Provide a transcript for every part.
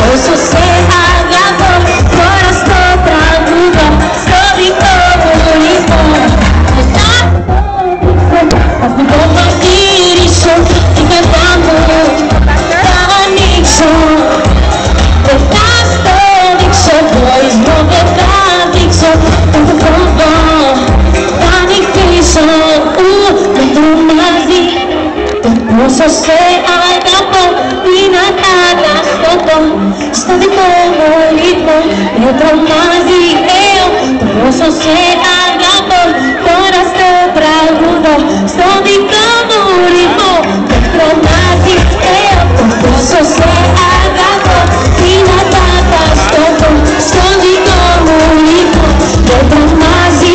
πόσο σε αγαπώ, τώρα στο τραγούδο, στο δικό μου ρυθμό. Αφού το γυρίσω, την καρδιά μου θα ανοίξω. Δεν θα στο δείξω, χωρισμό δεν θα δείξω. Τον φόβο θα νυχτήσω, με το μαζί. Το πόσο σε αγαπώ, δυνατά να στο πω, στο δικό μου ρυθμό. Με τρομάζει, το πόσο σε αγαπώ, τώρα στο τραγούδο, στο δικό μου ρυθμό. Με τρομάζει, το πόσο σε αγαπώ, δυνατά να στο πω, στο δικό μου ρυθμό. Με τρομάζει,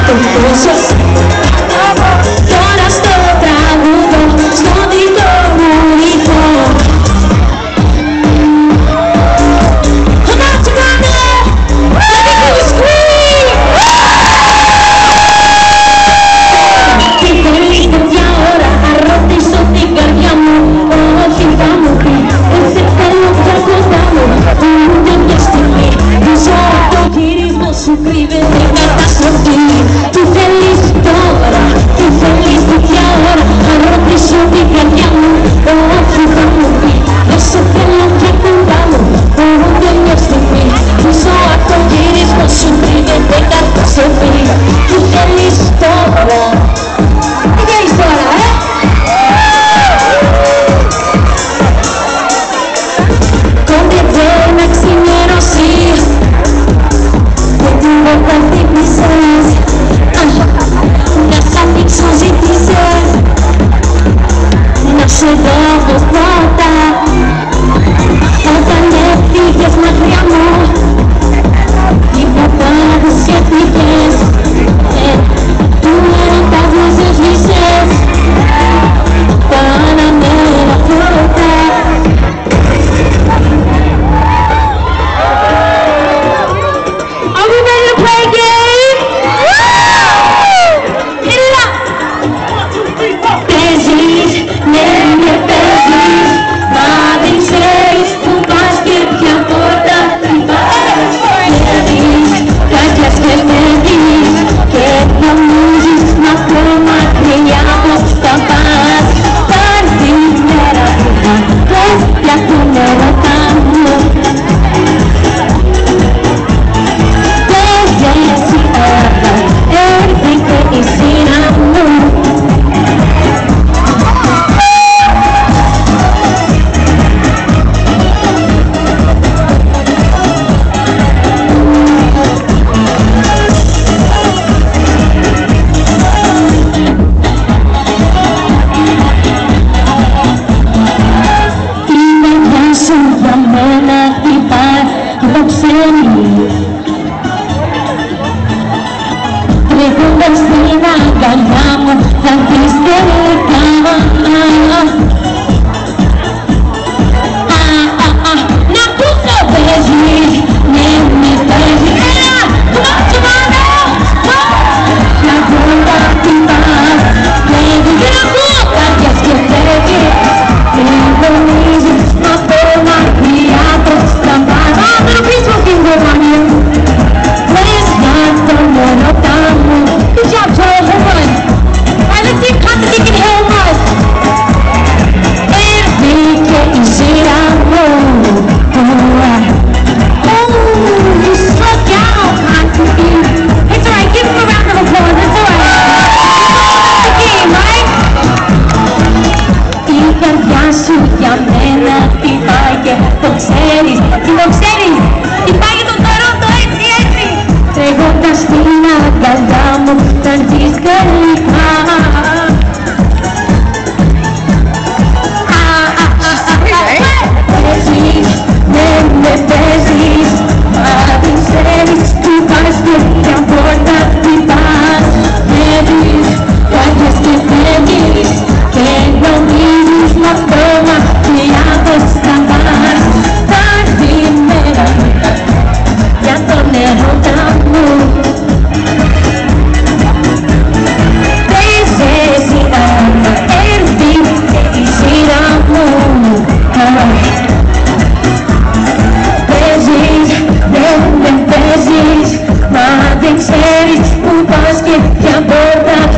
το πόσο σε αγαπώ, τώρα στο τραγούδο, στο δικό μου ρυθμό. Come on, Toronto! Let me hear you scream! Τι θέλεις τέτοια ώρα, να ρωτήσω την καρδιά μου. Όχι θα μου πει, δεν σε θέλω πια κοντά μου. Ούτε μια στιγμή, πίσω από το γύρισμα σου κρύβεται η καταστροφή. Τι θέλεις τώρα, τι θέλεις τέτοια ώρα, να ρωτήσω την καρδιά μου. Όχι θα μου πει, δεν σε θέλω πια κοντά μου. Ούτε μια στιγμή, πίσω από το γύρισμα σου κρύβεται η καταστροφή. Τι θέλεις τώρα, τι θέλεις τώρα, Κόντευε να ξημερώσει, με την πόρτα χτύπησες. Να σ' ανοίξω ζήτησες, να σε δω από πρώτα. Όταν έφυγες μακριά μου, τίποτα δεν σκέφτηκες. Του έρωτας μας ζήσες, κάναμε ένα πρώτα. Are we ready to play a game? Hit it up! Παίζεις, ναι με παίζεις, μα δεν ξέρεις που πας και ποια πόρτα χτυπάς. Παίζεις, κάποια σκεφτείς και νομίζεις να πω μακριά πως θα πας. Θα έρθει η μέρα που θα πες για τον έρωτα μου. Παίζεις η ώρα, έρθει και η σειρά μου. Την καρδιά σου για μένα χτυπάει και το ξέρεις. Τρέχοντας στην αγκαλιά μου θα δεις τελικά. Να ακούσω παίζεις, ναι με παίζεις. Έλα, Toronto! Μια βόλτα χτυπάς, παίζεις, δεν ακούω καρδιάς και φεύγεις. Δεν νομίζεις να πω μακριά πως θα πας. Little peaceful thing going on here. Πες για τον έρωτα μου. Good job, Joel, home run. All right, let's see if Constantine can hit home run. Έρθει και η σειρά μου. You struck out, Constantine. It's all right, give him a round of applause. It's all right. It's the game, right? Η καρδιά σου για μένα χτυπάει και το ξέρεις, τι το ξέρεις. Χτυπάει για τον Toronto, έτσι, έτσι. Τρέχοντας στην αγκαλιά μου θα έρθεις τελικά. Παίζεις, ναι με παίζεις, μα δεν ξέρεις που πας και ποια πόρτα χτυπάς. Παίζεις, κάποιες και φεύγεις και νομίζεις να πω μακριά πως θα πας. Θα έρθει η μέρα για τον έρωτα μου. Παίζεις ζεις, μα δεν ξέρεις που πας και ποια πόρτα